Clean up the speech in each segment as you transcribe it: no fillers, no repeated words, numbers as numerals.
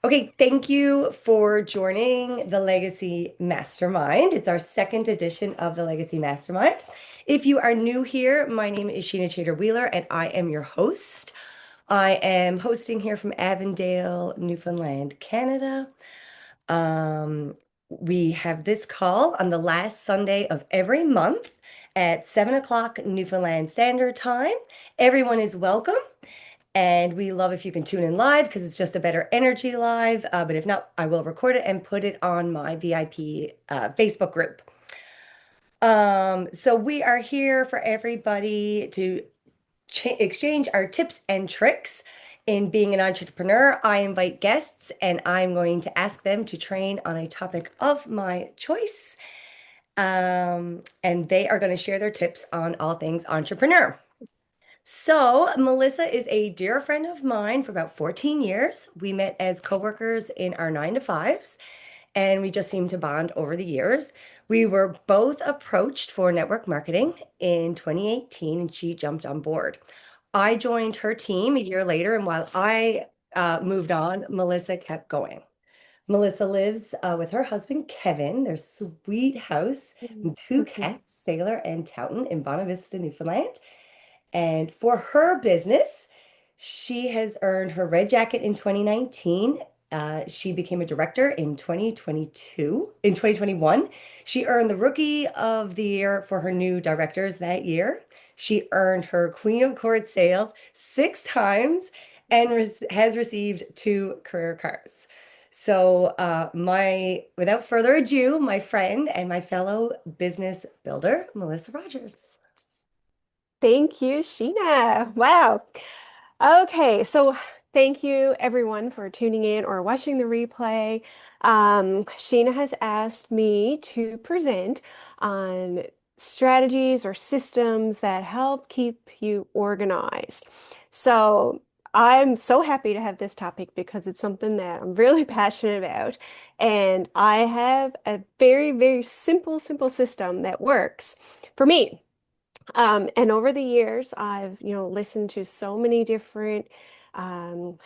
Okay, thank you for joining the Legacy Mastermind. It's our second edition of the Legacy Mastermind. If you are new here, my name is Sheena Chater Wheeler, and I am your host. I am hosting here from Avondale, Newfoundland, Canada. Um, we have this call on the last Sunday of every month at 7 o'clock Newfoundland Standard Time. Everyone is welcome. And we love if you can tune in live because it's just a better energy live. But if not, I will record it and put it on my VIP Facebook group. So we are here for everybody to exchange our tips and tricks in being an entrepreneur. I invite guests and I'm going to ask them to train on a topic of my choice. And they are going to share their tips on all things entrepreneur. So, Melissa is a dear friend of mine for about 14 years. We met as coworkers in our 9 to 5s, and we just seemed to bond over the years. We were both approached for network marketing in 2018, and she jumped on board. I joined her team a year later, and while I moved on, Melissa kept going. Melissa lives with her husband, Kevin, their sweet house, and two Mhm. cats, Sailor and Towton, in Bonavista, Newfoundland. And for her business, she has earned her red jacket in 2019. She became a director in 2022. In 2021, she earned the Rookie of the Year for her new directors that year. She earned her Queen of Court sales 6 times and has received 2 career cars. So, without further ado, my friend and my fellow business builder, Melissa Rogers. Thank you, Sheena. Wow. Okay, so thank you everyone for tuning in or watching the replay. Sheena has asked me to present on strategies or systems that help keep you organized. So I'm so happy to have this topic because it's something that I'm really passionate about. And I have a very, very simple system that works for me. And over the years, I've, listened to so many different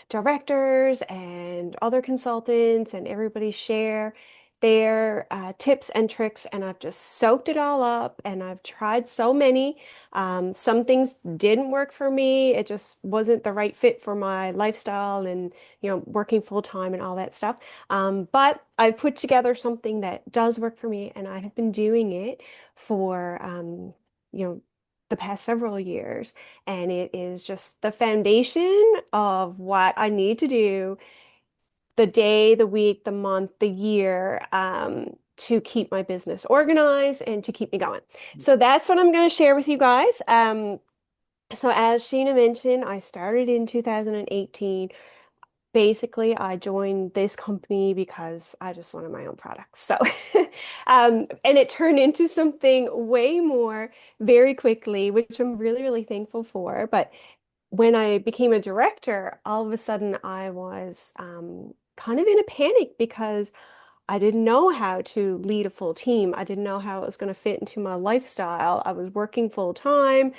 directors and other consultants, and everybody share their tips and tricks, and I've just soaked it all up, and I've tried so many. Some things didn't work for me. It just wasn't the right fit for my lifestyle and, working full time and all that stuff. But I've put together something that does work for me, and I have been doing it for, you know, the past several years, and it is just the foundation of what I need to do the day, the week, the month, the year, to keep my business organized and to keep me going. So that's what I'm going to share with you guys. So as Sheena mentioned, I started in 2018. Basically, I joined this company because I just wanted my own products. So, and it turned into something way more very quickly, which I'm really, really thankful for. But when I became a director, all of a sudden I was kind of in a panic because I didn't know how to lead a full team. I didn't know how it was going to fit into my lifestyle. I was working full time.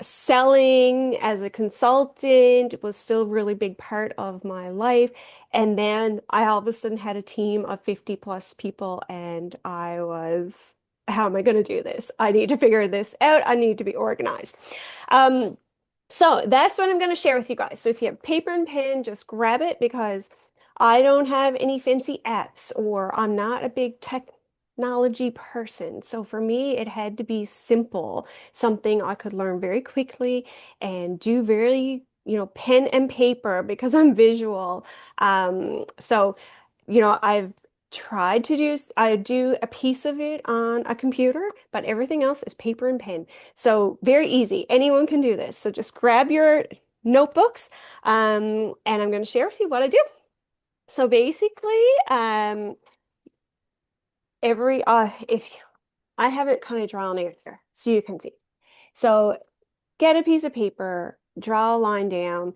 Selling as a consultant was still a really big part of my life. And then I all of a sudden had a team of 50 plus people, and I was, how am I going to do this? I need to figure this out. I need to be organized. Um, so that's what I'm going to share with you guys. So if you have paper and pen, just grab it because I don't have any fancy apps or I'm not a big technology person. So for me, it had to be simple, something I could learn very quickly and do very, pen and paper because I'm visual. So, I've tried to do, I do a piece of it on a computer, but everything else is paper and pen. So very easy. Anyone can do this. So just grab your notebooks, and I'm going to share with you what I do. So basically, if I have it kind of drawn out here so you can see. So get a piece of paper, draw a line down.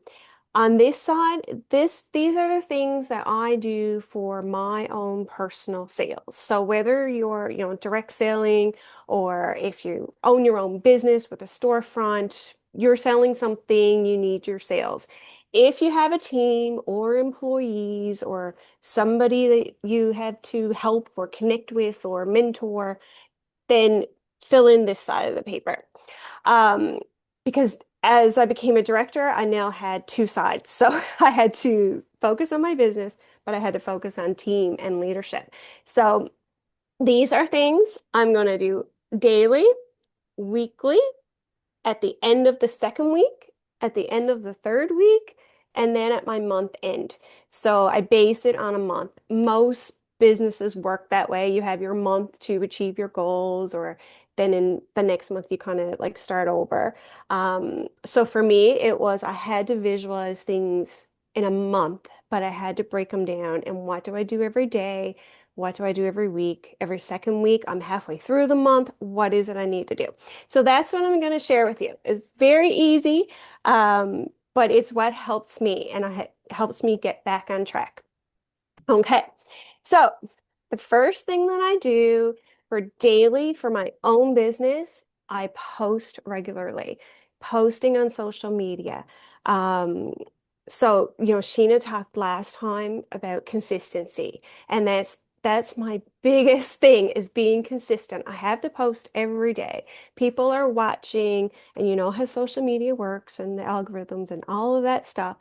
On this side, these are the things that I do for my own personal sales. So whether you're, direct selling or if you own your own business with a storefront, you're selling something, you need your sales. If you have a team or employees or somebody that you have to help or connect with or mentor, then fill in this side of the paper. Um, because as I became a director, I now had two sides. So I had to focus on my business, but I had to focus on team and leadership. So these are things I'm going to do daily, weekly, at the end of the second week, at the end of the third week, and then at my month end. So I base it on a month. Most businesses work that way. You have your month to achieve your goals, or then in the next month you kind of like start over. So for me, it was I had to visualize things in a month, but I had to break them down. And what do I do every day? What do I do every week? Every second week, I'm halfway through the month. What is it I need to do? So that's what I'm going to share with you. It's very easy, but it's what helps me and helps me get back on track. Okay. So the first thing that I do for daily for my own business, I post regularly, posting on social media. Um, Sheena talked last time about consistency, and that's my biggest thing is being consistent. I have to post every day. People are watching, and you know how social media works and the algorithms and all of that stuff.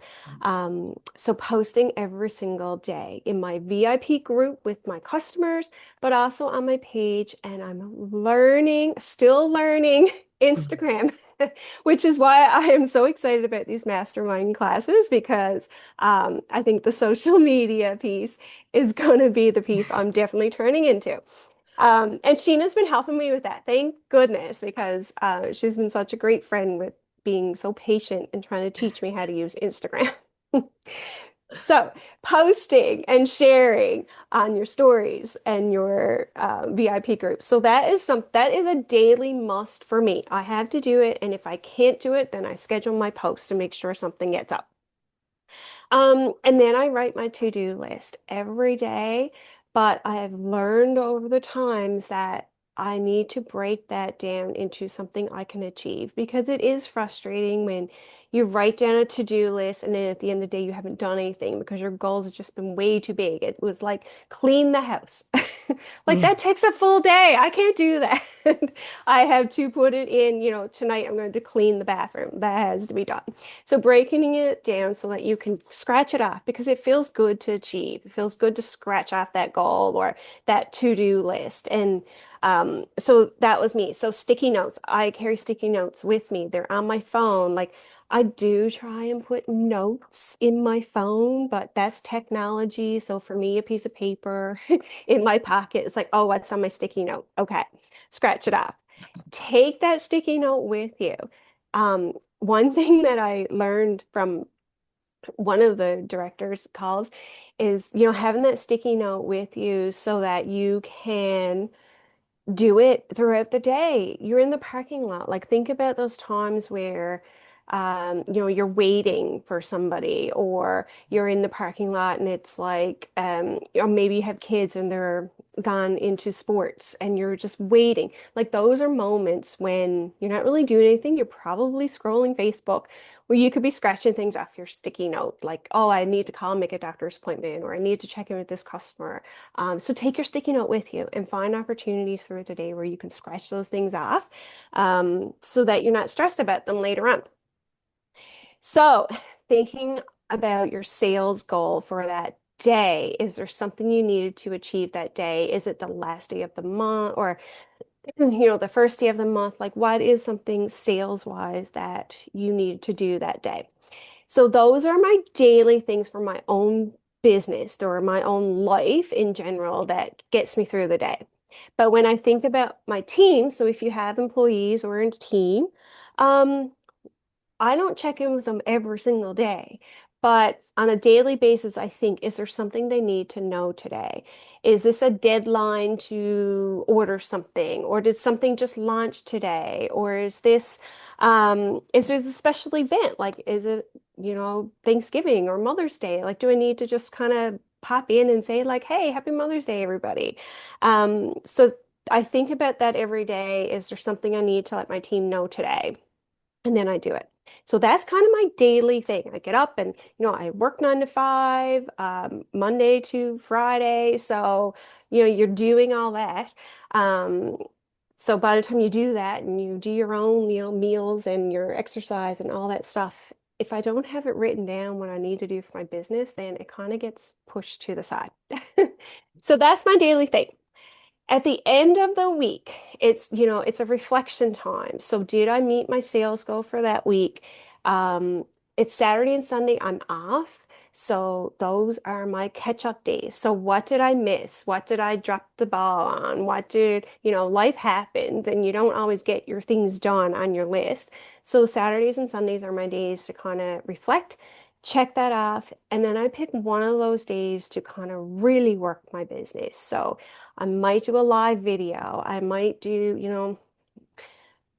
So posting every single day in my VIP group with my customers, but also on my page. And I'm still learning Instagram, which is why I am so excited about these mastermind classes because I think the social media piece is going to be the piece I'm definitely turning into. And Sheena's been helping me with that. Thank goodness, because she's been such a great friend with being so patient and trying to teach me how to use Instagram. So, posting and sharing on your stories and your VIP groups. So that is a daily must for me. I have to do it, and if I can't do it, then I schedule my post to make sure something gets up. And then I write my to-do list every day, but I have learned over the times that I need to break that down into something I can achieve because it is frustrating when you write down a to-do list and then at the end of the day you haven't done anything because your goals have just been way too big. It was like clean the house. Like that takes a full day. I can't do that. I have to put it in, tonight I'm going to clean the bathroom. That has to be done. So breaking it down so that you can scratch it off because it feels good to achieve. It feels good to scratch off that goal or that to-do list. And so that was me. So sticky notes. I carry sticky notes with me. They're on my phone. Like I do try and put notes in my phone, but that's technology. So for me, a piece of paper in my pocket is like, oh, what's on my sticky note? Okay, scratch it off. Take that sticky note with you. One thing that I learned from one of the director's calls is, having that sticky note with you so that you can do it throughout the day. You're in the parking lot. Like think about those times where you're waiting for somebody or you're in the parking lot and it's like or maybe you have kids and they're gone into sports and you're just waiting. Like those are moments when you're not really doing anything. You're probably scrolling Facebook where you could be scratching things off your sticky note, like, oh, I need to call and make a doctor's appointment, or I need to check in with this customer. So take your sticky note with you and find opportunities throughout the day where you can scratch those things off so that you're not stressed about them later on. So thinking about your sales goal for that day, is there something you needed to achieve that day? Is it the last day of the month or the first day of the month? Like what is something sales wise that you needed to do that day? So those are my daily things for my own business or my own life in general that gets me through the day. But when I think about my team, so if you have employees or a team, um, I don't check in with them every single day, but on a daily basis, I think, is there something they need to know today? Is this a deadline to order something? Or did something just launch today? Or is there a special event? Like, is it, Thanksgiving or Mother's Day? Like, do I need to just kind of pop in and say, like, hey, happy Mother's Day, everybody? So I think about that every day. Is there something I need to let my team know today? and then I do it. So that's kind of my daily thing. I get up and, I work 9 to 5, Monday to Friday. So, you're doing all that. Um, so by the time you do that and you do your own, meals and your exercise and all that stuff, if I don't have it written down what I need to do for my business, then it kind of gets pushed to the side. So that's my daily thing. At the end of the week, it's a reflection time. So did I meet my sales goal for that week? Um, it's Saturday and Sunday, I'm off. So those are my catch-up days. So what did I miss? What did I drop the ball on? Life happens and you don't always get your things done on your list. So Saturdays and Sundays are my days to kind of reflect, check that off, and then I pick one of those days to kind of really work my business. So I might do a live video. I might do,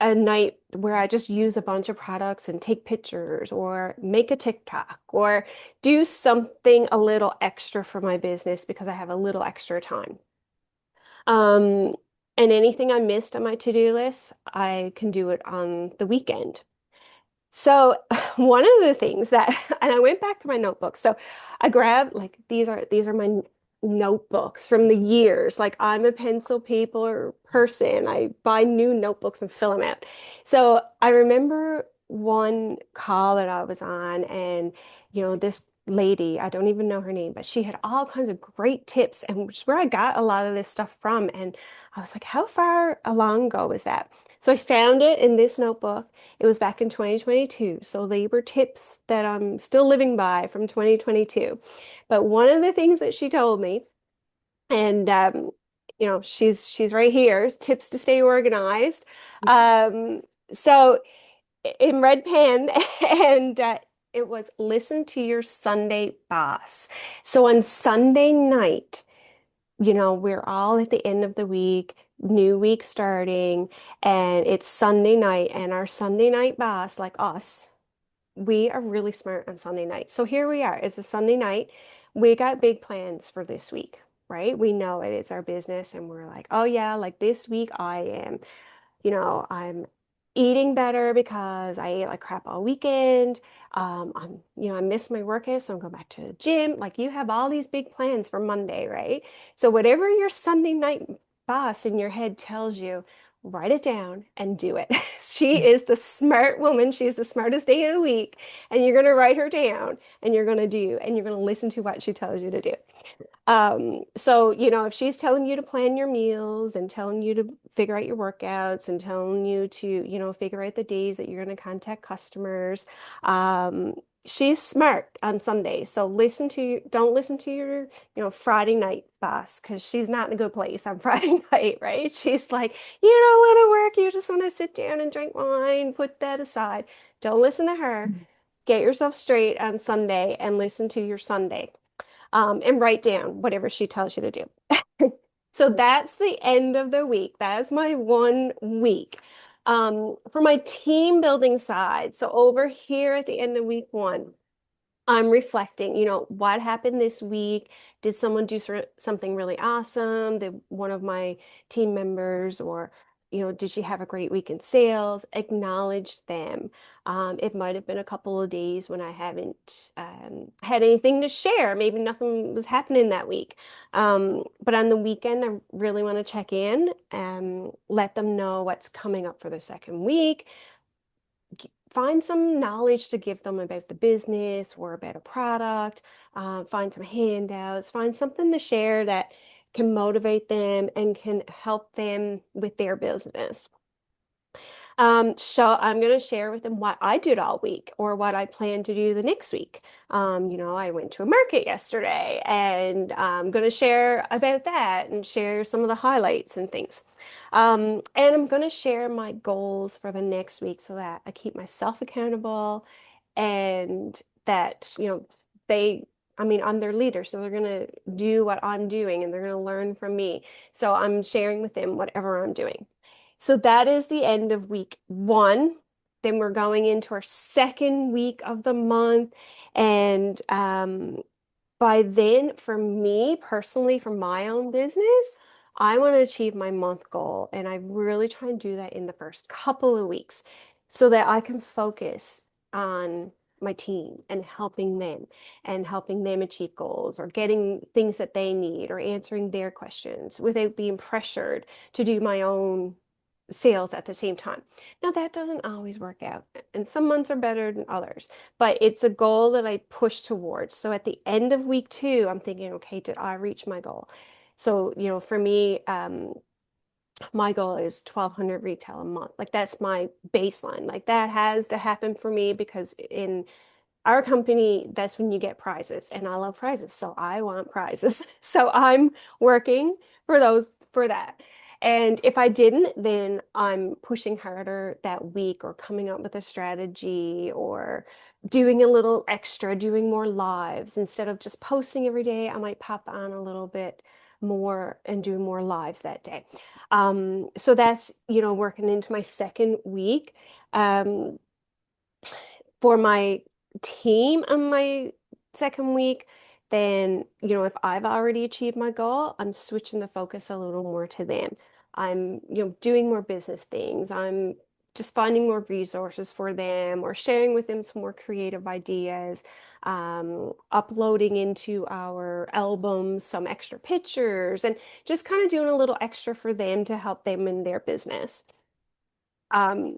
a night where I just use a bunch of products and take pictures or make a TikTok or do something a little extra for my business because I have a little extra time. Um, and anything I missed on my to-do list, I can do it on the weekend. So one of the things that, and I went back to my notebooks. So I grabbed like these are my notebooks from the years. Like I'm a pencil paper person. I buy new notebooks and fill them out. So I remember one call that I was on, and this lady, I don't even know her name, but she had all kinds of great tips, and which is where I got a lot of this stuff from. And I was like, how far along ago was that? So I found it in this notebook. It was back in 2022. So they were tips that I'm still living by from 2022. But one of the things that she told me, and she's right here, is tips to stay organized. Um, so in red pen, and it was listen to your Sunday boss. So on Sunday night, we're all at the end of the week, new week starting, and it's Sunday night, and our Sunday night boss, like us, we are really smart on Sunday night. So here we are. It's a Sunday night. We got big plans for this week, right? We know it. It's our business, and we're like, oh yeah, like this week I'm eating better because I ate like crap all weekend. I missed my workout, so I'm going back to the gym. Like you have all these big plans for Monday, right? So whatever your Sunday night boss in your head tells you, write it down and do it. She is the smart woman. She is the smartest day of the week. And you're going to write her down and you're going to do, and you're going to listen to what she tells you to do. So, if she's telling you to plan your meals and telling you to figure out your workouts and telling you to, figure out the days that you're going to contact customers, she's smart on Sunday. So don't listen to your, Friday night boss because she's not in a good place on Friday night, right? She's like, you don't want to work. You just want to sit down and drink wine, put that aside. Don't listen to her. Get yourself straight on Sunday and listen to your Sunday, and write down whatever she tells you to do. So that's the end of the week. That's my 1 week. For my team building side, so over here at the end of week 1, I'm reflecting, what happened this week? Did someone do something really awesome? Did one of my team members, or, did she have a great week in sales? Acknowledge them. It might have been a couple of days when I haven't had anything to share. Maybe nothing was happening that week. But on the weekend, I really want to check in and let them know what's coming up for the second week, find some knowledge to give them about the business or about a product, find some handouts, find something to share that can motivate them and can help them with their business. So I'm going to share with them what I did all week or what I plan to do the next week. I went to a market yesterday and I'm going to share about that and share some of the highlights and things. And I'm going to share my goals for the next week so that I keep myself accountable and that, I'm their leader, so they're going to do what I'm doing and they're going to learn from me. So I'm sharing with them whatever I'm doing. So that is the end of week 1. Then we're going into our second week of the month. And by then, for me personally, for my own business, I want to achieve my month goal. And I really try and do that in the first couple of weeks. so that I can focus on my team and helping them achieve goals or getting things that they need or answering their questions without being pressured to do my own sales at the same time. Now, that doesn't always work out, and some months are better than others, but it's a goal that I push towards. So at the end of week two, I'm thinking, okay, did I reach my goal? So, for me, my goal is 1,200 retail a month. Like that's my baseline. Like that has to happen for me because in our company, that's when you get prizes, and I love prizes, so I want prizes. So I'm working for that. And if I didn't, then I'm pushing harder that week or coming up with a strategy or doing a little extra, doing more lives. Instead of just posting every day, I might pop on a little bit more and do more lives that day. So that's, working into my second week. Um, for my team on my second week, then, if I've already achieved my goal, I'm switching the focus a little more to them. I'm, doing more business things. I'm just finding more resources for them or sharing with them some more creative ideas, uploading into our albums some extra pictures, and just kind of doing a little extra for them to help them in their business. Um,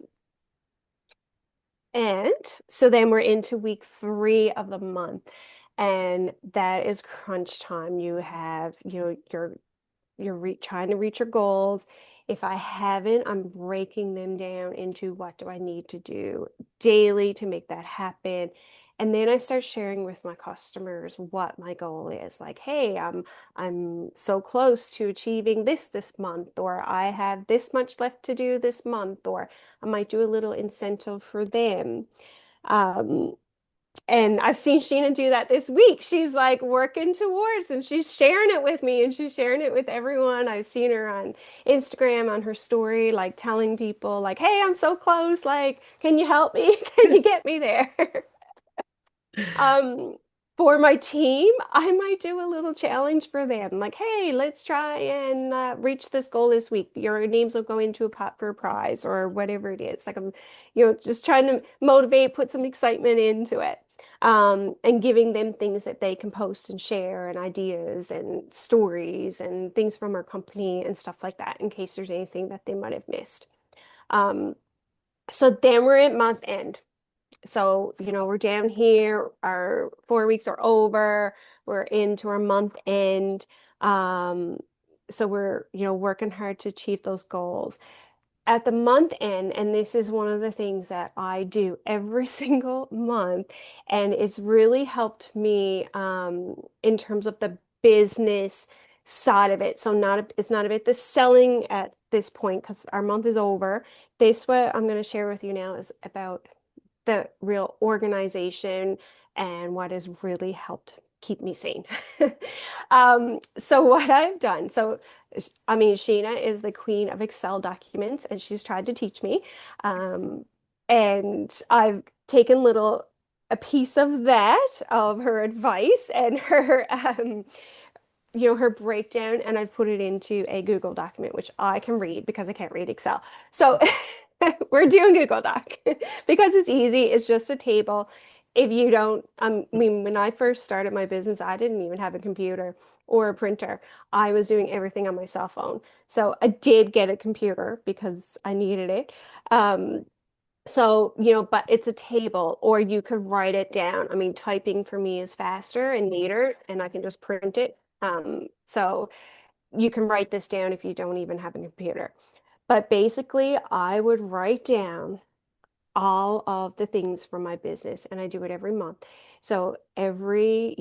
And so then we're into week three of the month, and that is crunch time. You have, you're trying to reach your goals. If I haven't, I'm breaking them down into what do I need to do daily to make that happen. And then I start sharing with my customers what my goal is. Like, hey, I'm so close to achieving this month, or I have this much left to do this month, or I might do a little incentive for them. Um, and I've seen Sheena do that this week. She's like working towards and she's sharing it with me and she's sharing it with everyone. I've seen her on Instagram on her story, like telling people like, hey, I'm so close. Like, can you help me? Can you get me there? Um, for my team, I might do a little challenge for them. Like, hey, let's try and reach this goal this week. Your names will go into a pot for a prize or whatever it is. Like I'm, just trying to motivate, put some excitement into it. And giving them things that they can post and share and ideas and stories and things from our company and stuff like that in case there's anything that they might have missed. Um, so then we're at month end. So, we're down here, our 4 weeks are over, we're into our month end. Um, so we're, working hard to achieve those goals. At the month end, and this is one of the things that I do every single month, and it's really helped me in terms of the business side of it. So it's not about the selling at this point because our month is over. This what I'm going to share with you now is about the real organization and what has really helped keep me sane. So what I've done, so I mean, Sheena is the queen of Excel documents, and she's tried to teach me. Um, and I've taken a piece of that, of her advice and her, her breakdown, and I've put it into a Google document, which I can read because I can't read Excel. So we're doing Google Doc because it's easy. It's just a table. If you don't, I mean, when I first started my business, I didn't even have a computer or a printer. I was doing everything on my cell phone. So I did get a computer because I needed it. Um, so, but it's a table, or you could write it down. I mean, typing for me is faster and neater, and I can just print it. So you can write this down if you don't even have a computer. But basically, I would write down all of the things from my business, and I do it every month. So every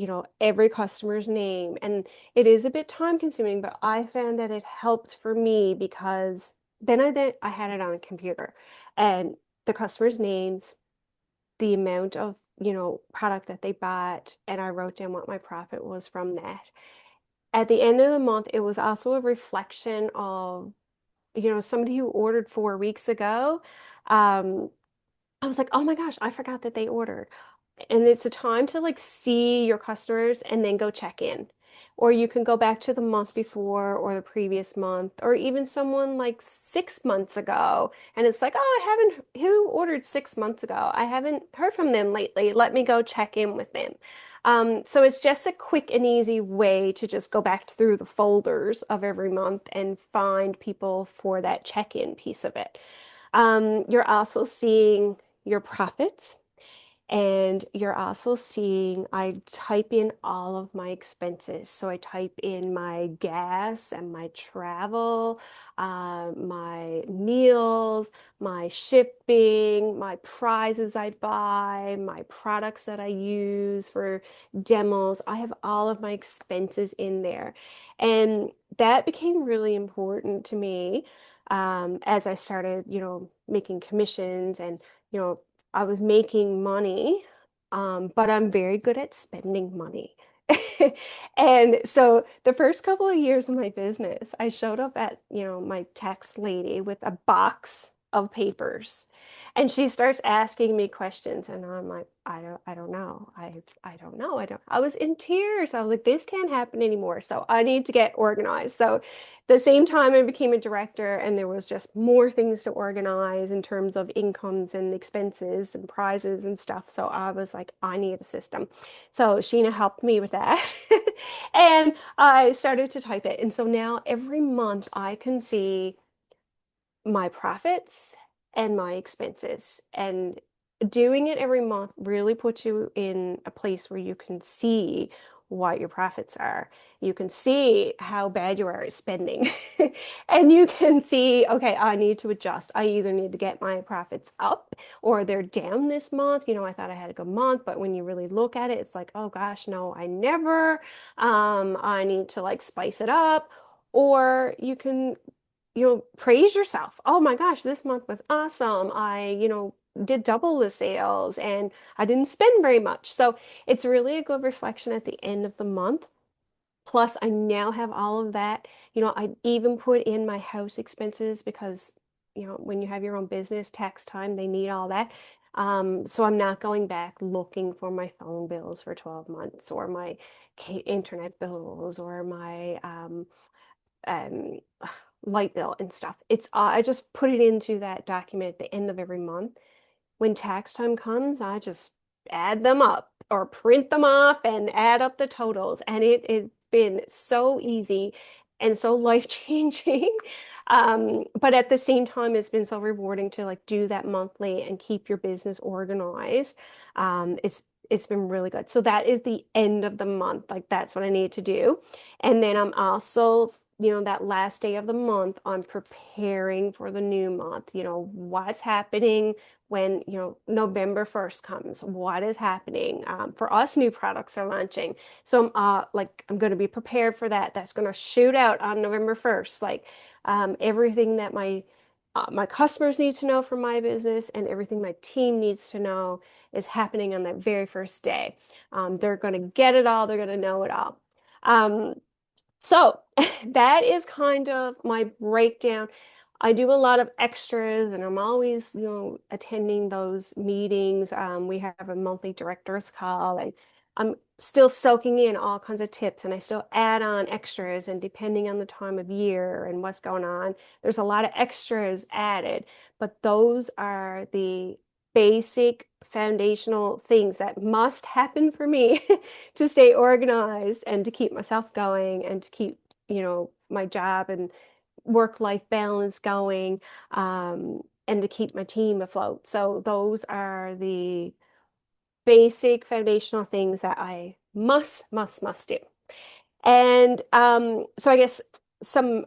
customer's name, and it is a bit time consuming, but I found that it helped for me because then I had it on a computer and the customer's names, the amount of, product that they bought, and I wrote down what my profit was from that. At the end of the month, it was also a reflection of, somebody who ordered 4 weeks ago. Um, I was like, oh my gosh, I forgot that they ordered. And it's a time to like see your customers and then go check in. Or you can go back to the month before or the previous month, or even someone like 6 months ago. And it's like, oh, who ordered 6 months ago? I haven't heard from them lately. Let me go check in with them. So it's just a quick and easy way to just go back through the folders of every month and find people for that check-in piece of it. You're also seeing your profits. And you're also seeing, I type in all of my expenses. So I type in my gas and my travel, my meals, my shipping, my prizes I buy, my products that I use for demos. I have all of my expenses in there. And that became really important to me as I started, making commissions and, you know, I was making money, but I'm very good at spending money. And so the first couple of years of my business, I showed up at, my tax lady with a box of papers. And she starts asking me questions, and I'm like, I don't know. I don't know. I was in tears. I was like, this can't happen anymore. So I need to get organized. So the same time I became a director, and there was just more things to organize in terms of incomes and expenses and prizes and stuff. So I was like, I need a system. So Sheena helped me with that. And I started to type it. And so now every month I can see my profits and my expenses. And doing it every month really puts you in a place where you can see what your profits are. You can see how bad you are at spending. And you can see, okay, I need to adjust. I either need to get my profits up or they're down this month. I thought I had a good month, but when you really look at it, it's like, oh gosh, no, I never. I need to like spice it up. Or you can praise yourself. Oh my gosh, this month was awesome. I did double the sales and I didn't spend very much. So it's really a good reflection at the end of the month. Plus, I now have all of that. I even put in my house expenses because, when you have your own business, tax time, they need all that. So I'm not going back looking for my phone bills for 12 months or my internet bills or my um, light bill and stuff. I just put it into that document at the end of every month. When tax time comes, I just add them up or print them off and add up the totals. And it has been so easy and so life-changing. But at the same time, it's been so rewarding to like do that monthly and keep your business organized. It's been really good. So that is the end of the month. Like that's what I need to do. And then I'm also that last day of the month on preparing for the new month, what's happening when, November 1st comes, what is happening? For us, new products are launching. So I'm going to be prepared for that. That's going to shoot out on November 1st. Like everything that my customers need to know from my business and everything my team needs to know is happening on that very first day. They're going to get it all. They're going to know it all. So that is kind of my breakdown. I do a lot of extras and I'm always, attending those meetings. We have a monthly directors call and I'm still soaking in all kinds of tips and I still add on extras and depending on the time of year and what's going on, there's a lot of extras added, but those are the basic foundational things that must happen for me to stay organized and to keep myself going and to keep, my job and work-life balance going, and to keep my team afloat. So those are the basic foundational things that I must do. And so I guess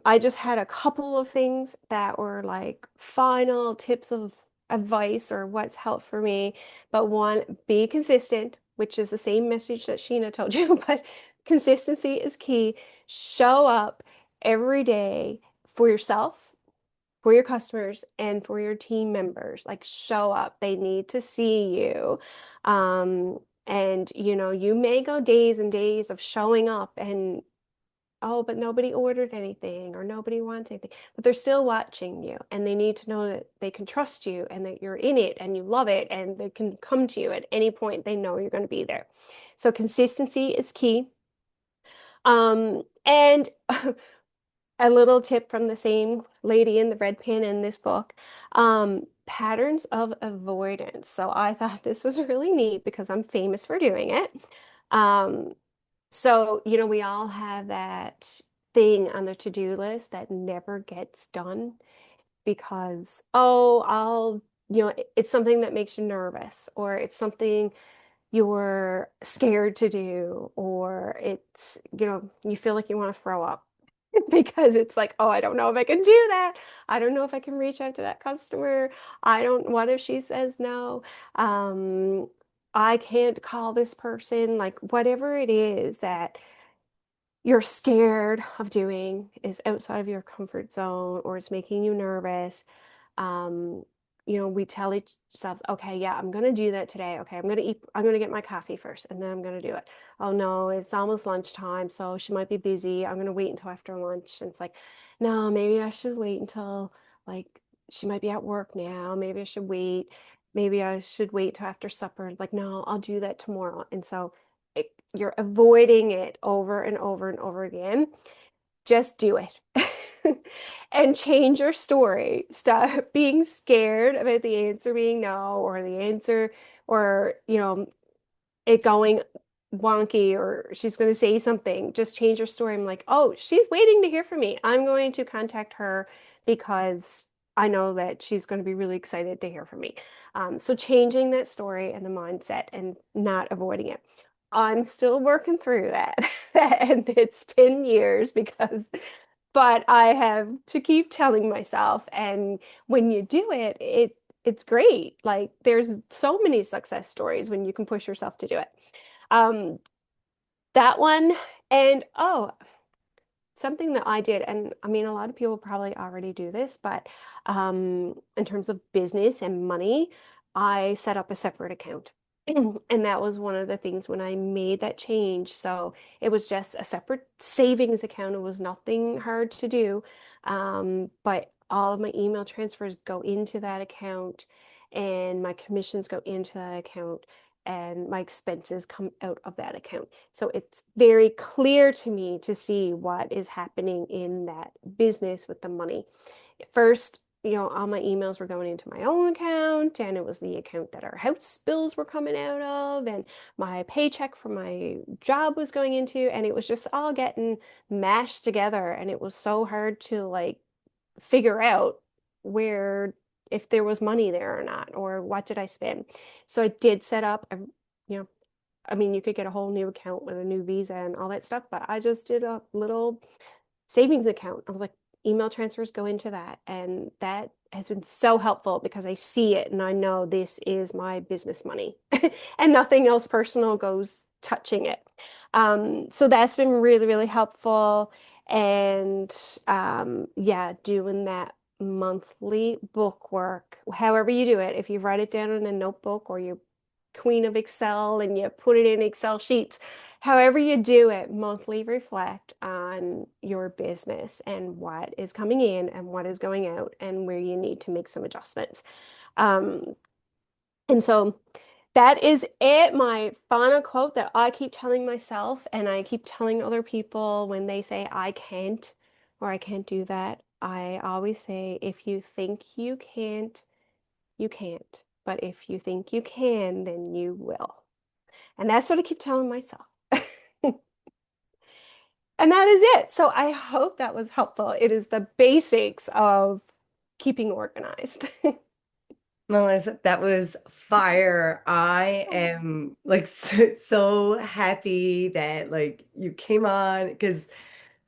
I just had a couple of things that were like final tips of advice or what's helped for me. But one, be consistent, which is the same message that Sheena told you, but consistency is key. Show up every day for yourself, for your customers, and for your team members. Like show up. They need to see you. And you may go days and days of showing up and oh, but nobody ordered anything or nobody wants anything, but they're still watching you and they need to know that they can trust you and that you're in it and you love it and they can come to you at any point they know you're going to be there. So consistency is key. And a little tip from the same lady in the red pen in this book, patterns of avoidance. So I thought this was really neat because I'm famous for doing it. Um, so, we all have that thing on the to-do list that never gets done because, oh, it's something that makes you nervous, or it's something you're scared to do, or it's, you feel like you want to throw up because it's like, oh, I don't know if I can do that. I don't know if I can reach out to that customer. What if she says no? Um, I can't call this person, like whatever it is that you're scared of doing is outside of your comfort zone or it's making you nervous. um, we tell each ourselves, okay, yeah, I'm gonna do that today. Okay, I'm gonna get my coffee first and then I'm gonna do it. Oh no, it's almost lunchtime, so she might be busy. I'm gonna wait until after lunch. And it's like, no, maybe I should wait until, like, she might be at work now. Maybe I should wait. Maybe I should wait till after supper. Like, no, I'll do that tomorrow. And so you're avoiding it over and over and over again. Just do it. And change your story. Stop being scared about the answer being no, or the answer, or, it going wonky, or she's going to say something. Just change your story. I'm like, oh, she's waiting to hear from me. I'm going to contact her because I know that she's going to be really excited to hear from me. So changing that story and the mindset and not avoiding it. I'm still working through that. And it's been years but I have to keep telling myself. And when you do it, it's great. Like there's so many success stories when you can push yourself to do it. Um, that one, and oh, something that I did, and I mean, a lot of people probably already do this, but in terms of business and money, I set up a separate account. And that was one of the things when I made that change. So it was just a separate savings account. It was nothing hard to do. But all of my email transfers go into that account, and my commissions go into that account, and my expenses come out of that account. So it's very clear to me to see what is happening in that business with the money. First, all my emails were going into my own account, and it was the account that our house bills were coming out of, and my paycheck from my job was going into, and it was just all getting mashed together. And it was so hard to like figure out where, if there was money there or not, or what did I spend. So I did set up you know, I mean, you could get a whole new account with a new visa and all that stuff, but I just did a little savings account. I was like, email transfers go into that. And that has been so helpful because I see it and I know this is my business money and nothing else personal goes touching it. So that's been really, really helpful. And yeah, doing that monthly book work, however you do it, if you write it down in a notebook or you queen of Excel and you put it in Excel sheets, however you do it, monthly reflect on your business and what is coming in and what is going out and where you need to make some adjustments. Um, and so that is it. My final quote that I keep telling myself and I keep telling other people when they say I can't or I can't do that. I always say, if you think you can't, you can't. But if you think you can, then you will. And that's what I keep telling myself. And that is it. So I hope that was helpful. It is the basics of keeping organized. Melissa, that was fire. I am like so happy that like you came on because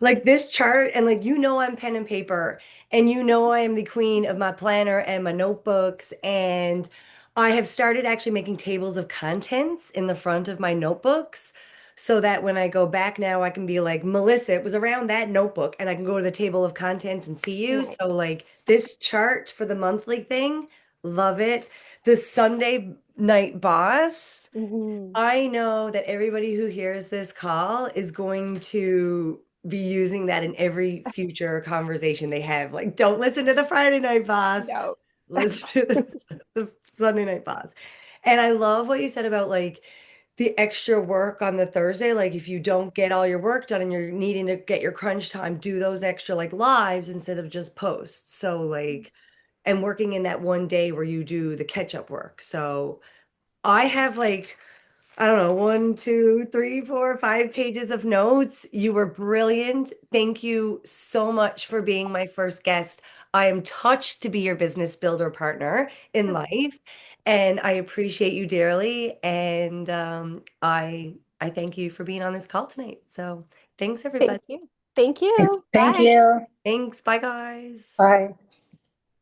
like this chart and like I'm pen and paper and I am the queen of my planner and my notebooks and I have started actually making tables of contents in the front of my notebooks so that when I go back now I can be like, Melissa, it was around that notebook and I can go to the table of contents and see you. Nice. So like this chart for the monthly thing, love it. The Sunday night boss. Mhm. I know that everybody who hears this call is going to be using that in every future conversation they have. Like, don't listen to the Friday night boss, No. listen to the Sunday night boss. And I love what you said about like the extra work on the Thursday, like if you don't get all your work done and you're needing to get your crunch time, do those extra like lives instead of just posts. So like, and working in that one day where you do the catch up work. So I have like, I don't know, 1, 2, 3, 4, 5 pages of notes. You were brilliant. Thank you so much for being my first guest. I am touched to be your business builder partner in life, and I appreciate you dearly. And I thank you for being on this call tonight. So thanks, Thank everybody. you. Thank Thank you. thank Bye. you. Thanks. Bye, guys. Bye.